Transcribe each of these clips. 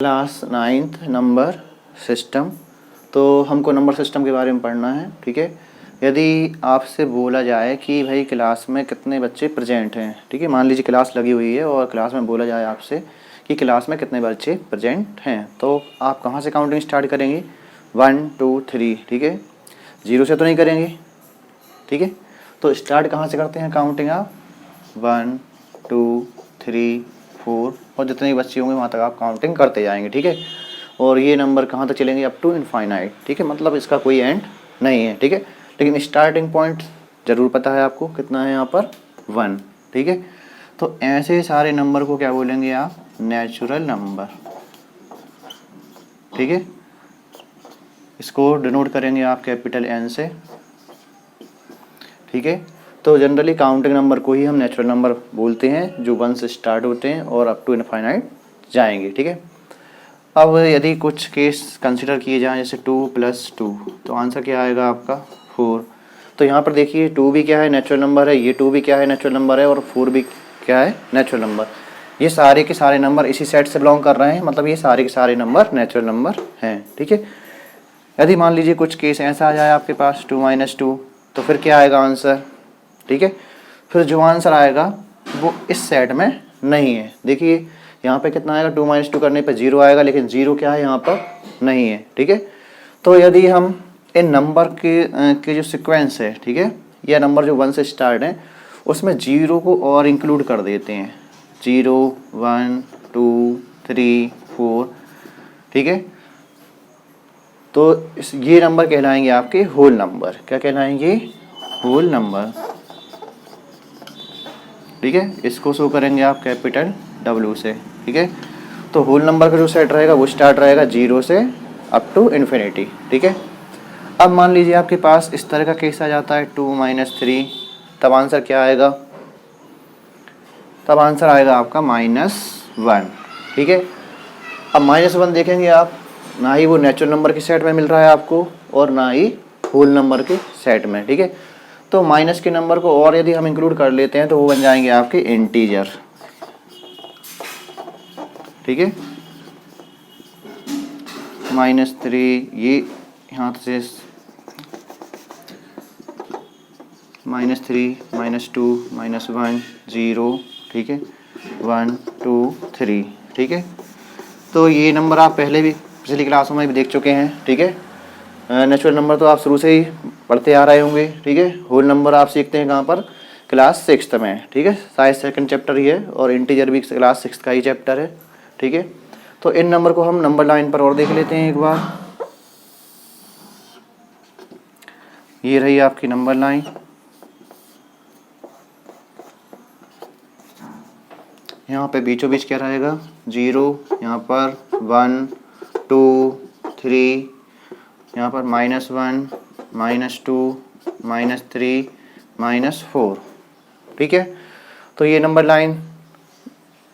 Class 9th number system. तो हमको number system के बारे में पढ़ना है। ठीक है, यदि आपसे बोला जाए कि भाई क्लास में कितने बच्चे प्रेजेंट हैं, ठीक है, मान लीजिए क्लास लगी हुई है और क्लास में बोला जाए आपसे कि क्लास में कितने बच्चे प्रेजेंट हैं, तो आप कहाँ से काउंटिंग स्टार्ट करेंगे? 1 2 3। ठीक है, 0 से तो नहीं करेंगे। ठीक है, तो स्टार्ट कहाँ से करते हैं काउंटिंग? आप 1 2 3 4 और जितने बच्चे होंगे वहाँ तक आप काउंटिंग करते जाएंगे। ठीक है, और ये नंबर कहाँ तक चलेंगे? Up to infinite. ठीक है, मतलब इसका कोई एंड नहीं है। ठीक है, लेकिन स्टार्टिंग पॉइंट ज़रूर पता है आपको कितना है यहाँ पर? 1। ठीक है, तो ऐसे सारे नंबर को क्या बोलेंगे आप? Natural number. ठीक है, इसको डिनोट करेंगे आप कैपिटल N से। ठीक है, तो जनरली काउंटिंग नंबर को ही हम नेचुरल नंबर बोलते हैं, जो 1 से स्टार्ट होते हैं और अप टू इनफाइनाइट जाएंगे। ठीक है, अब यदि कुछ केस कंसिडर किए जाएं, जैसे 2 + 2, तो आंसर क्या आएगा आपका? 4। तो यहाँ पर देखिए 2 भी क्या है? नेचुरल नंबर है। ये 2 भी क्या है? नेचुरल नंबर है। और 4 भी क्या है? Natural number. ये सारे के सारे नंबर इसी सेट से बिलोंग कर रहे हैं, मतलब ये सारे के सारे नंबर नेचुरल नंबर हैं। ठीक है, यदि मान लीजिए कुछ केस ऐसा आ जाए आपके पास 2 - 2, तो फिर क्या आएगा आंसर? ठीक है, फिर जो आंसर आएगा वो इस सेट में नहीं है। देखिए यहाँ पे कितना आएगा? 2 - 2 करने पे 0 आएगा, लेकिन 0 क्या है? यहाँ पर नहीं है। ठीक है, तो यदि हम इन नंबर के जो सीक्वेंस है, ठीक है, यह नंबर जो 1 से स्टार्ट है उसमें 0 को और इंक्लूड कर देते हैं। 0 1 2 3 4। ठीक है, तो ये नंबर कहलाएंगे आपके होल नंबर। क्या कहलाएंगे? Whole number. ठीक है, इसको शो करेंगे आप कैपिटल W से। ठीक है, तो होल नंबर का जो सेट रहेगा वो स्टार्ट रहेगा 0 से अप टू इन्फिनिटी। ठीक है, अब मान लीजिए आपके पास इस तरह का केस आ जाता है 2 - 3, तब आंसर क्या आएगा? तब आंसर आएगा आपका -1। ठीक है, अब -1 देखेंगे आप, ना ही वो नेचुरल नंबर के सेट में मिल रहा है आपको और ना ही होल नंबर के सेट में। ठीक है, तो माइनस के नंबर को और यदि हम इंक्लूड कर लेते हैं तो वो बन जाएंगे आपके इंटीजर। ठीक है, -3, ये यहाँ से -3 -2 -1 0। ठीक है, 1 2 3। ठीक है, तो ये नंबर आप पहले भी पिछली क्लासों में भी देख चुके हैं। ठीक है, नेचुरल नंबर तो आप शुरू से ही पढ़ते आ रहे होंगे। ठीक है, होल नंबर आप सीखते हैं कहाँ पर? क्लास 6th में। ठीक है, शायद सेकंड चैप्टर ही है, और इंटीजर भी क्लास 6th का ही चैप्टर है। ठीक है, तो इन नंबर को हम नंबर लाइन पर और देख लेते हैं एक बार। ये रही आपकी नंबर लाइन। यहाँ पे बीचों बीच क्या रहेगा? 0, यहाँ पर 1 2 3, यहाँ पर -1 -2 -3 -4। ठीक है, तो ये नंबर लाइन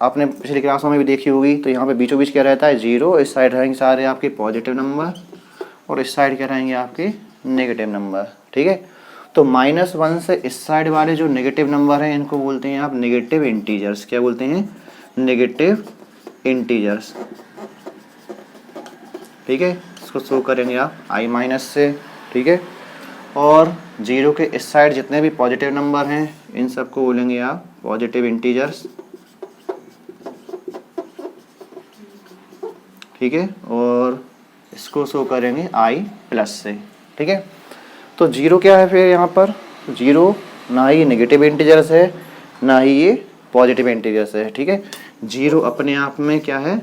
आपने पिछली क्लासों में भी देखी होगी। तो यहाँ पे बीचों बीच क्या रहता है? 0। इस साइड रहेंगे सारे आपके पॉजिटिव नंबर और इस साइड क्या रहेंगे आपके? Negative number. ठीक है, तो -1 से इस साइड वाले जो नेगेटिव नंबर हैं इनको बोलते हैं आप नेगेटिव इंटीजर्स। क्या बोलते हैं? Negative integers. ठीक है, इसको शो करेंगे आप I- से। ठीक है, और 0 के इस साइड जितने भी पॉजिटिव नंबर हैं इन सबको बोलेंगे आप पॉजिटिव इंटीजर्स। ठीक है, और इसको शो करेंगे I+ से। ठीक है, तो 0 क्या है फिर यहाँ पर? 0 ना ही नेगेटिव इंटीजर्स है ना ही ये पॉजिटिव इंटीजर्स है। ठीक है, 0 अपने आप में क्या है?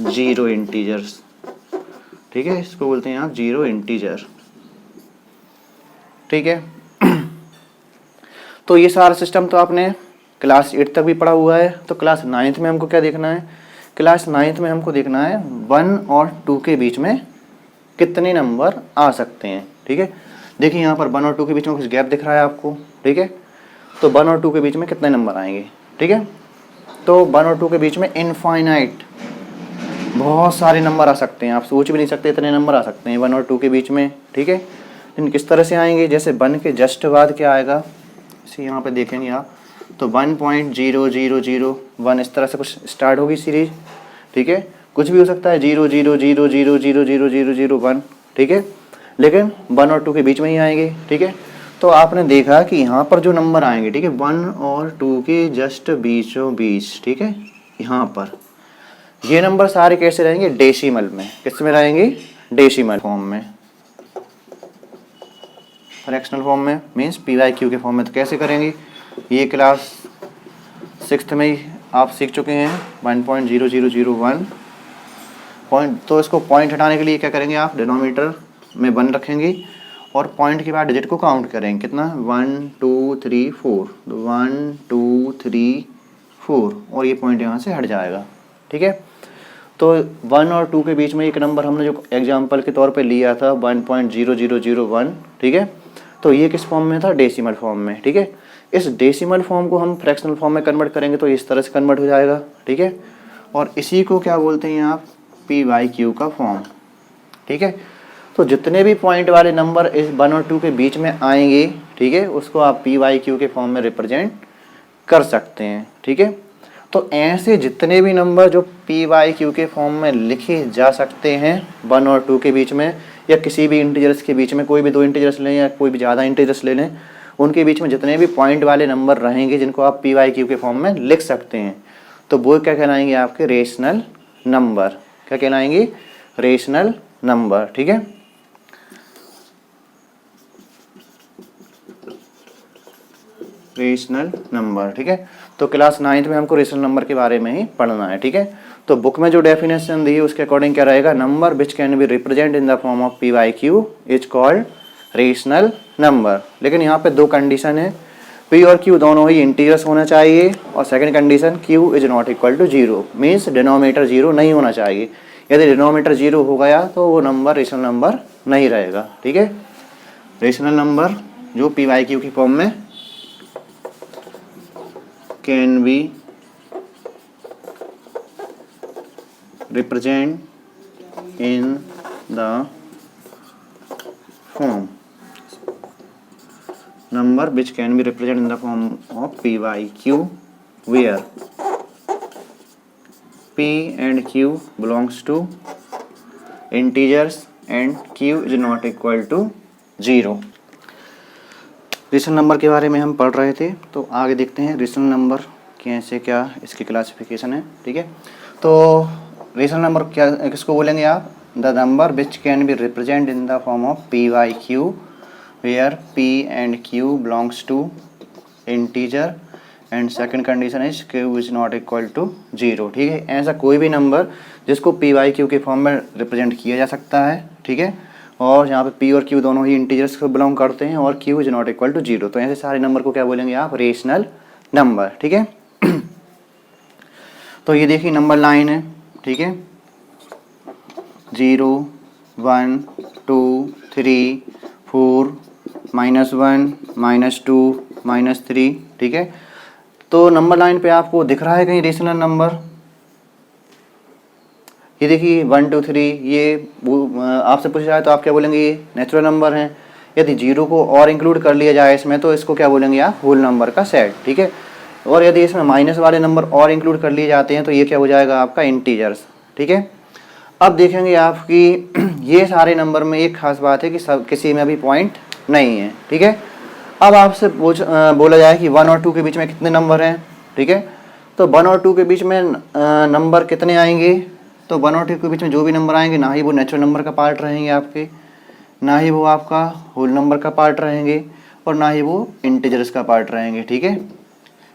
0 इंटीजर्स। ठीक है, इसको बोलते हैं आप 0 इंटीजर। ठीक है, तो ये सारा सिस्टम तो आपने क्लास 8 तक भी पढ़ा हुआ है। तो क्लास 9th में हमको क्या देखना है? क्लास 9th में हमको देखना है 1 और 2 के बीच में कितने नंबर आ सकते हैं। ठीक है, देखिए यहाँ पर 1 और 2 के बीच में कुछ गैप दिख रहा है आपको। ठीक है, तो 1 और 2 के बीच में कितने नंबर आएंगे? ठीक है, तो 1 और 2 के बीच में इनफाइनाइट बहुत सारे नंबर आ सकते हैं। आप सोच भी नहीं सकते इतने नंबर आ सकते हैं 1 और 2 के बीच में। ठीक है, लेकिन किस तरह से आएंगे? जैसे 1 के जस्ट बाद क्या आएगा, इसे यहाँ पे देखेंगे आप, तो 1.0001 इस तरह से कुछ स्टार्ट होगी सीरीज। ठीक है, कुछ भी हो सकता है, 0 0 0 0 0 0 0 0 1, ठीक है, लेकिन 1 और 2 के बीच में ही आएंगे, ठीक है। तो आपने देखा कि यहाँ पर जो नंबर आएंगे, ठीक है, 1 और 2 के जस्ट बीचों बीच, ठीक है, यहाँ पर ये नंबर सारे कैसे रहेंगे, डेसिमल में। किस में रहेंगे, डेसिमल फॉर्म में, फ्रैक्शनल फॉर्म में, मीन्स PYQ के फॉर्म में। तो कैसे करेंगे, ये क्लास 6th में ही आप सीख चुके हैं, 1.0001 पॉइंट। तो इसको पॉइंट हटाने के लिए क्या करेंगे आप, डिनोमिनेटर में 1 रखेंगे और पॉइंट के बाद डिजिट को काउंट करेंगे, कितना, 1 2 3 4, 1 2 3 4, और ये पॉइंट यहाँ से हट जाएगा, ठीक है। तो 1 और 2 के बीच में एक नंबर हमने जो एग्जांपल के तौर पे लिया था 1.0001, ठीक है, तो ये किस फॉर्म में था, डेसिमल फॉर्म में, ठीक है। इस डेसिमल फॉर्म को हम फ्रैक्शनल फॉर्म में कन्वर्ट करेंगे तो इस तरह से कन्वर्ट हो जाएगा, ठीक है। और इसी को क्या बोलते हैं आप, PYQ का फॉर्म, ठीक है। तो जितने भी पॉइंट वाले नंबर इस 1 और 2 के बीच में आएंगे, ठीक है, उसको आप PYQ के फॉर्म में रिप्रेजेंट कर सकते हैं, ठीक है। तो ऐसे जितने भी नंबर जो PYQ के फॉर्म में लिखे जा सकते हैं 1 और 2 के बीच में, या किसी भी इंटीजर्स के बीच में, कोई भी 2 इंटीजर्स लें या कोई भी ज़्यादा इंटीजर्स ले लें, उनके बीच में जितने भी पॉइंट वाले नंबर रहेंगे जिनको आप PYQ के फॉर्म में लिख सकते हैं, तो वो क्या कहलाएंगे, आपके रेशनल नंबर। क्या कहलाएंगे, रेशनल नंबर, ठीक है। रेशनल नंबर, ठीक है। तो क्लास 9th में हमको रेशनल नंबर के बारे में ही पढ़ना है, ठीक है। तो बुक में जो डेफिनेशन दी है उसके अकॉर्डिंग क्या रहेगा, number which can be represent in the form of PYQ is called rational number. लेकिन यहाँ पे 2 कंडीशन है, P और Q दोनों ही इंटीजर्स होना चाहिए, और second condition Q is not equal to 0, means denominator 0 नहीं होना चाहिए। यदि डिनोमिनेटर 0 हो गया तो वो नंबर रेशनल नंबर नहीं रहेगा, ठीक है। रेशनल नंबर जो PYQ की फॉर्म में can be represent in the form, number which can be represented in the form of PYQ where P and Q belongs to integers and Q is not equal to 0। Rational number के बारे में हम पढ़ रहे थे, तो आगे देखते हैं रेशनल नंबर कैसे, क्या इसकी क्लासिफिकेशन है, ठीक है। तो रेशनल नंबर क्या, किसको बोलेंगे आप, the number which can be represent in the form of PYQ where P and Q belongs to integer and second condition is Q is not equal to 0, ठीक है। ऐसा कोई भी नंबर जिसको PYQ के फॉर्म में रिप्रेजेंट किया जा सकता है, ठीक है, और यहाँ पे P और Q दोनों ही इंटीजर्स को बिलोंग करते हैं और Q is not equal to 0, तो ऐसे सारे नंबर को क्या बोलेंगे आप, रेशनल नंबर, ठीक है। तो ये देखिए नंबर लाइन है, ठीक है, 0 1 2 3 4 -1 -2 -3, ठीक है। तो नंबर लाइन पे आपको दिख रहा है कहीं रेशनल नंबर, ये देखिए 1 2 3, ये आपसे पूछा जाए तो आप क्या बोलेंगे, ये नेचुरल नंबर हैं। यदि 0 को और इंक्लूड कर लिया जाए इसमें तो इसको क्या बोलेंगे आप, होल नंबर का सेट, ठीक है। और यदि इसमें माइनस वाले नंबर और इंक्लूड कर लिए जाते हैं तो ये क्या हो जाएगा आपका, इंटीजर्स, ठीक है। अब देखेंगे आप कि ये सारे नंबर में एक खास बात है कि सब किसी में भी पॉइंट नहीं है, ठीक है। अब आपसे बोला जाए कि 1 और 2 के बीच में कितने नंबर हैं, ठीक है। तो 1 और 2 के बीच में नंबर कितने आएंगे, तो 1 और 2 के बीच में जो भी नंबर आएंगे ना ही वो नेचुरल नंबर का पार्ट रहेंगे आपके, ना ही वो आपका होल नंबर का पार्ट रहेंगे, और ना ही वो इंटीजर्स का पार्ट रहेंगे, ठीक है।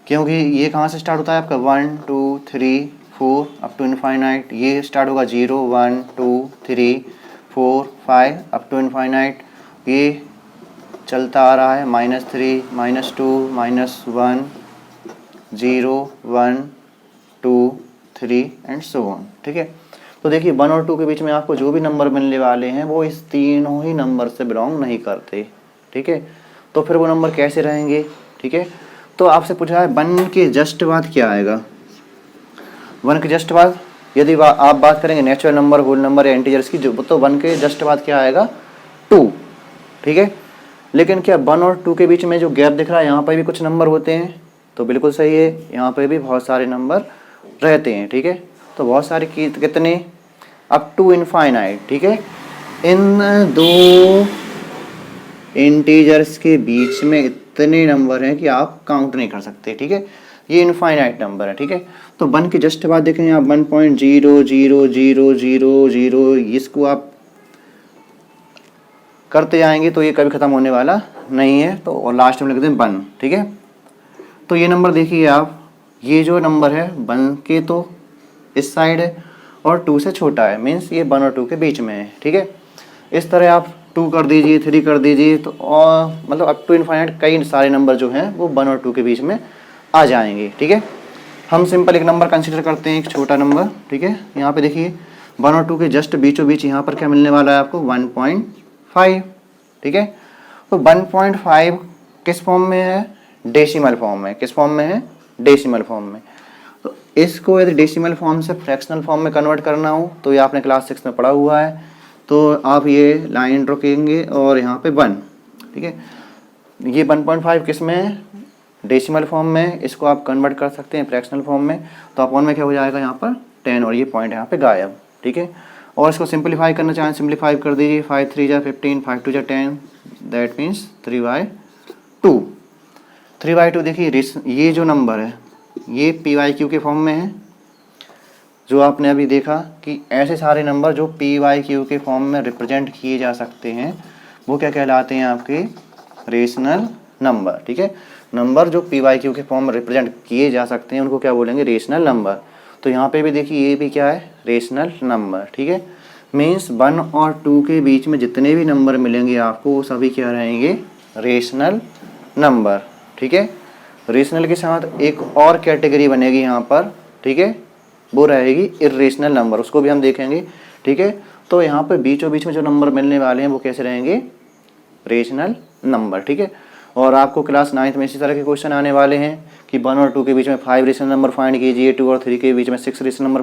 क्योंकि ये कहाँ से स्टार्ट होता है आपका, 1 2 3 4 अप टू इनफाइनाइट, ये स्टार्ट होगा 0 1 2 3 4 5 अप टू इनफाइनाइट, ये चलता आ रहा है -3 -2 -1 0 1 2 3 एंड सो ऑन, ठीक है। तो देखिए 1 और 2 के बीच में आपको जो भी नंबर मिलने वाले हैं वो इस तीनों ही नंबर से बिलोंग नहीं करते, ठीक है। तो फिर वो नंबर कैसे रहेंगे, ठीक है। तो आपसे पूछा है 1 के जस्ट बाद क्या आएगा, 1 के जस्ट बाद यदि आप बात करेंगे नेचुरल नंबर, होल नंबर या इंटीजर्स की, जो तो 1 के जस्ट बाद क्या आएगा, 2, ठीक है। लेकिन क्या 1 और 2 के बीच में जो गैप दिख रहा है यहाँ पर भी कुछ नंबर होते हैं, तो बिल्कुल सही है, यहाँ पे भी बहुत सारे नंबर रहते हैं, ठीक है। तो बहुत सारे कितने अप टू इनफाइनाइट, ठीक है। इन दो इंटीजर्स के बीच में इतने नंबर हैं कि आप काउंट नहीं कर सकते, ठीक है। ये इनफाइनाइट नंबर है, ठीक है। तो 1 के जस्ट बाद देखें आप 1.000000, इसको आप करते जाएंगे तो ये कभी ख़त्म होने वाला नहीं है। तो और लास्ट में लिख दें 1, ठीक है। तो ये नंबर देखिए आप, ये जो नंबर है 1 के तो इस साइड है और 2 से छोटा है, मीन्स ये 1 और 2 के बीच में है, ठीक है। इस तरह आप 2 कर दीजिए, 3 कर दीजिए, तो और मतलब अप टू इनफाइनाइट कई सारे नंबर जो हैं वो 1 और 2 के बीच में आ जाएंगे, ठीक है। हम सिंपल एक नंबर कंसिडर करते हैं, एक छोटा नंबर, ठीक है। यहाँ पे देखिए 1 और 2 के जस्ट बीचों बीच यहाँ पर क्या मिलने वाला है आपको 1.5, ठीक है। तो 1.5 किस फॉर्म में है, डेसिमल फॉर्म में। किस फॉर्म में है, डेसिमल फॉर्म में। तो इसको यदि डेसिमल फॉर्म से फ्रैक्शनल फॉर्म में कन्वर्ट करना हो तो ये आपने क्लास 6 में पढ़ा हुआ है। तो आप ये लाइन रखेंगे और यहाँ पे 1, ठीक है। ये 1.5 किस में है, डेसिमल फॉर्म में। इसको आप कन्वर्ट कर सकते हैं फ्रैक्शनल फॉर्म में। तो अपॉन में क्या हो जाएगा यहाँ पर 10 और ये पॉइंट यहाँ पे गायब, ठीक है। और इसको सिंपलीफाई करना चाहें, सिंपलीफाई कर दीजिए। 5 3 जा 15, 5 2 जा 10, दैट मीन्स 3/2। 3/2 देखिए ये जो नंबर है ये PYQ के फॉर्म में है। जो आपने अभी देखा कि ऐसे सारे नंबर जो PYQ के फॉर्म में रिप्रेजेंट किए जा सकते हैं वो क्या कहलाते हैं, आपके रेशनल नंबर, ठीक है। नंबर जो PYQ के फॉर्म में रिप्रेजेंट किए जा सकते हैं उनको क्या बोलेंगे, रेशनल नंबर। तो यहाँ पे भी देखिए ये भी क्या है, रेशनल नंबर, ठीक है। मीन्स 1 और 2 के बीच में जितने भी नंबर मिलेंगे आपको वो सभी क्या रहेंगे, रेशनल नंबर, ठीक है। रेशनल के साथ एक और कैटेगरी बनेगी यहाँ पर, ठीक है, वो रहेगी इर्रेशनल नंबर, उसको भी हम देखेंगे, ठीक है। तो यहाँ पे बीचों बीच में जो नंबर मिलने वाले हैं वो कैसे रहेंगे, रेशनल नंबर, ठीक है। और आपको क्लास 9th में इसी तरह के क्वेश्चन आने वाले हैं कि 1 और 2 के बीच में 5 रेशनल नंबर फाइंड कीजिए, 2 और 3 के बीच में 6 रेशनल नंबर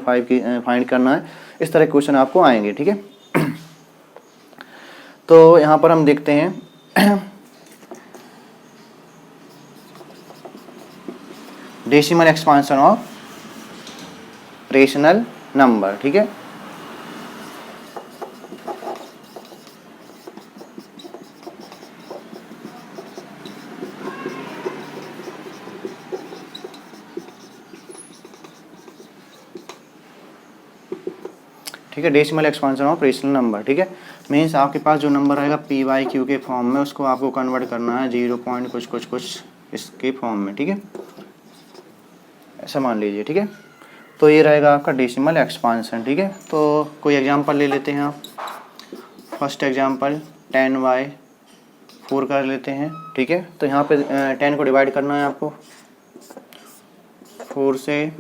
फाइंड करना है। इस तरह के क्वेश्चन आपको आएंगे, ठीक है। तो यहाँ पर हम देखते हैं decimal expansion of rational number, ठीक है। ठीक है, decimal expansion of rational number, ठीक है। मीन्स आपके पास जो नंबर आएगा PYQ के फॉर्म में उसको आपको कन्वर्ट करना है 0 पॉइंट कुछ कुछ कुछ इसके फॉर्म में, ठीक है, ऐसा मान लीजिए, ठीक है। तो ये रहेगा आपका डेसिमल एक्सपांशन, ठीक है। तो कोई एग्जांपल ले लेते हैं आप। फर्स्ट एग्जांपल 10/4 कर लेते हैं, ठीक है। तो यहाँ पे 10 को डिवाइड करना है आपको 4 से।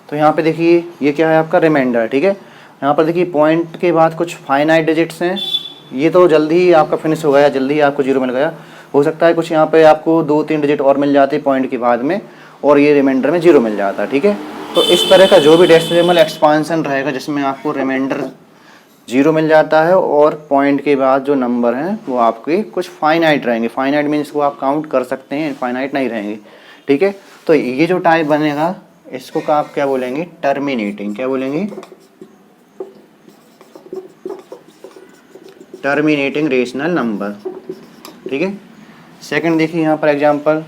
तो यहाँ पे देखिए ये क्या है आपका रिमाइंडर, ठीक है। यहाँ पर देखिए पॉइंट के बाद कुछ फाइनाइट डिजिट्स हैं, ये तो जल्दी ही आपका फिनिश हो गया, जल्दी ही आपको 0 मिल गया। हो सकता है कुछ यहाँ पे आपको 2-3 डिजिट और मिल जाते पॉइंट के बाद में और ये रिमाइंडर में 0 मिल जाता, ठीक है। तो इस तरह का जो भी डेसिमल एक्सपांशन रहेगा जिसमें आपको रिमाइंडर 0 मिल जाता है और पॉइंट के बाद जो नंबर हैं वो आपके कुछ फाइनाइट रहेंगे। फाइनाइट मीन्स को आप काउंट कर सकते हैं, इनफाइनाइट नहीं रहेंगे, ठीक है। तो ये जो टाइप बनेगा इसको का आप क्या बोलेंगे, टर्मिनेटिंग। क्या बोलेंगे, टर्मिनेटिंग रेशनल नंबर, ठीक है। सेकंड देखिए यहाँ पर एग्जांपल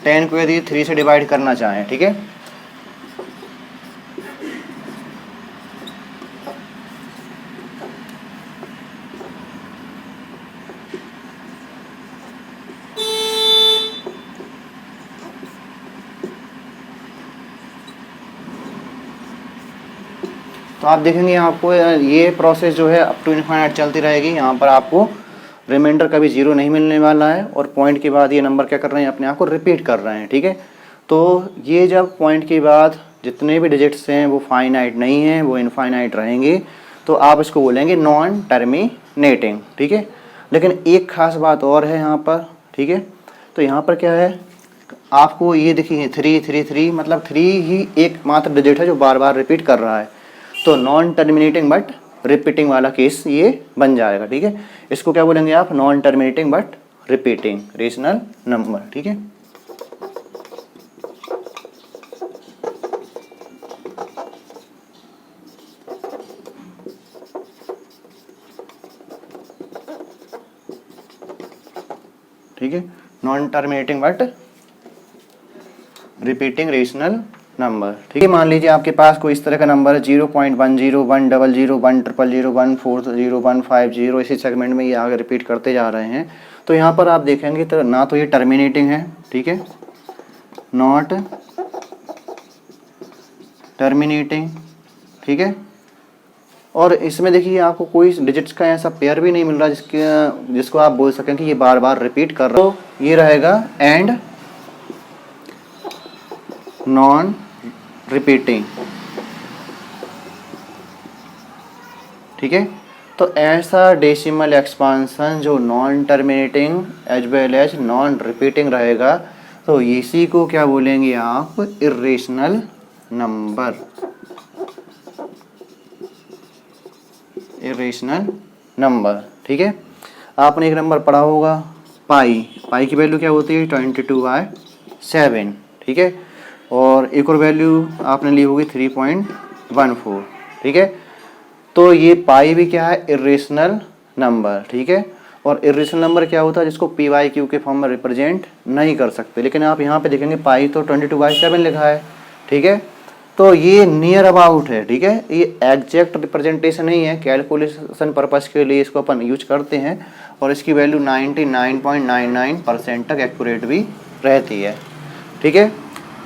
10 को यदि 3 से डिवाइड करना चाहें, ठीक है। तो आप देखेंगे आपको ये प्रोसेस जो है अप टू इनफाइनाइट चलती रहेगी। यहाँ पर आपको रिमाइंडर कभी 0 नहीं मिलने वाला है और पॉइंट के बाद ये नंबर क्या कर रहे हैं, अपने आप को रिपीट कर रहे हैं, ठीक है। तो ये जब पॉइंट के बाद जितने भी डिजिट्स हैं वो फाइनाइट नहीं हैं, वो इनफाइनाइट रहेंगे, तो आप इसको बोलेंगे नॉन टर्मिनेटिंग, ठीक है। लेकिन एक खास बात और है यहाँ पर, ठीक है। तो यहाँ पर क्या है, आपको ये देखिए 3 3 3 मतलब 3 ही एकमात्र डिजिट है जो बार बार रिपीट कर रहा है। तो नॉन टर्मिनेटिंग बट रिपीटिंग वाला केस ये बन जाएगा, ठीक है। इसको क्या बोलेंगे आप, non terminating but repeating rational number, ठीक है। ठीक है, non terminating but repeating rational number, ठीक है। मान लीजिए आपके पास कोई इस तरह का नंबर है 0.10 100 100 140 150, इसी सेगमेंट में ये आगे रिपीट करते जा रहे हैं। तो यहाँ पर आप देखेंगे तो ना तो ये टर्मिनेटिंग है, ठीक है, नॉट टर्मिनेटिंग, ठीक है। और इसमें देखिए आपको कोई डिजिट्स का ऐसा पेयर भी नहीं मिल रहा जिसको आप बोल सकें कि ये बार बार रिपीट कर रहा हो। तो ये रहेगा एंड नॉन रिपीटिंग, ठीक है। तो ऐसा डेसिमल एक्सपांसन जो non terminating as well as non repeating रहेगा, तो इसी को क्या बोलेंगे आप, इर्रेशनल नंबर, इर्रेशनल नंबर, ठीक है। आपने एक नंबर पढ़ा होगा पाई की वैल्यू क्या होती है 22/7, ठीक है। और एक और वैल्यू आपने ली होगी 3.14, ठीक है। तो ये पाई भी क्या है, इर्रेशनल नंबर, ठीक है। और इर्रेशनल नंबर क्या होता है, जिसको PYQ के फॉर्म में रिप्रेजेंट नहीं कर सकते। लेकिन आप यहाँ पे देखेंगे पाई तो 22/7 लिखा है, ठीक है। तो ये नियर अबाउट है, ठीक है, ये एग्जैक्ट रिप्रेजेंटेशन नहीं है, कैलकुलेशन पर्पस के लिए इसको अपन यूज करते हैं। और इसकी वैल्यू 99.99% तक एक्यूरेट भी रहती है, ठीक है।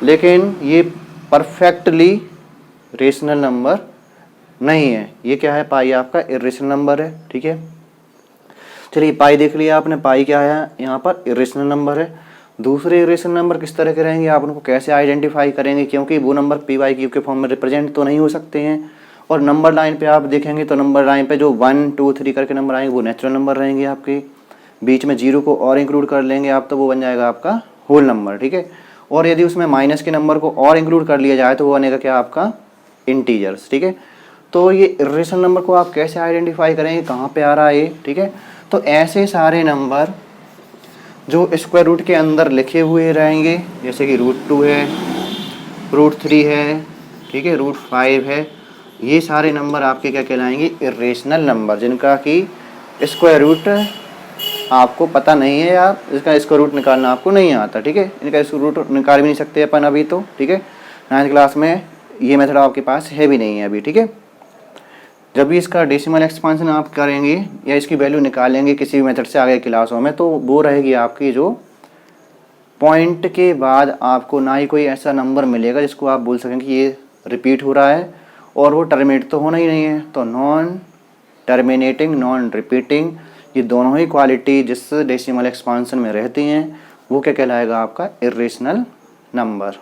लेकिन ये परफेक्टली रेशनल नंबर नहीं है। ये क्या है, पाई आपका इर्रेशनल नंबर है, ठीक है। चलिए पाई देख लिया आपने, पाई क्या है यहाँ पर, इर्रेशनल नंबर है। दूसरे इर्रेशनल नंबर किस तरह के रहेंगे, आप उनको कैसे आइडेंटिफाई करेंगे, क्योंकि वो नंबर PYQ के फॉर्म में रिप्रेजेंट तो नहीं हो सकते हैं। और नंबर लाइन पे आप देखेंगे तो नंबर लाइन पे जो 1 2 3 करके नंबर आएंगे वो नेचुरल नंबर रहेंगे आपके। बीच में 0 को और इंक्लूड कर लेंगे आप तो वो बन जाएगा आपका होल नंबर, ठीक है। और यदि उसमें माइनस के नंबर को और इंक्लूड कर लिया जाए तो वो बनेगा क्या आपका, इंटीजर्स, ठीक है। तो ये इर्रेशनल नंबर को आप कैसे आइडेंटिफाई करेंगे, कहाँ पे आ रहा है ये, ठीक है। तो ऐसे सारे नंबर जो स्क्वायर रूट के अंदर लिखे हुए रहेंगे, जैसे कि √2 है, √3 है, ठीक है, √5 है, ये सारे नंबर आपके क्या कहलाएंगे, इर्रेशनल नंबर, जिनका कि स्क्वायर रूट आपको पता नहीं है या इसका स्क्वायर रूट निकालना आपको नहीं आता, ठीक है। इनका स्क्वायर रूट निकाल भी नहीं सकते अपन अभी तो, ठीक है। 9th क्लास में ये मेथड आपके पास है भी नहीं है अभी, ठीक है। जब भी इसका डेसिमल एक्सपांशन आप करेंगे या इसकी वैल्यू निकालेंगे किसी भी मेथड से आगे क्लासों में, तो वो रहेगी आपकी जो पॉइंट के बाद आपको ना ही कोई ऐसा नंबर मिलेगा जिसको आप बोल सकें कि ये रिपीट हो रहा है, और वो टर्मिनेट तो होना ही नहीं है। तो नॉन टर्मिनेटिंग, नॉन रिपीटिंग, ये दोनों ही क्वालिटी जिस डेसिमल एक्सपांशन में रहती हैं वो क्या कहलाएगा आपका, इर्रेशनल नंबर।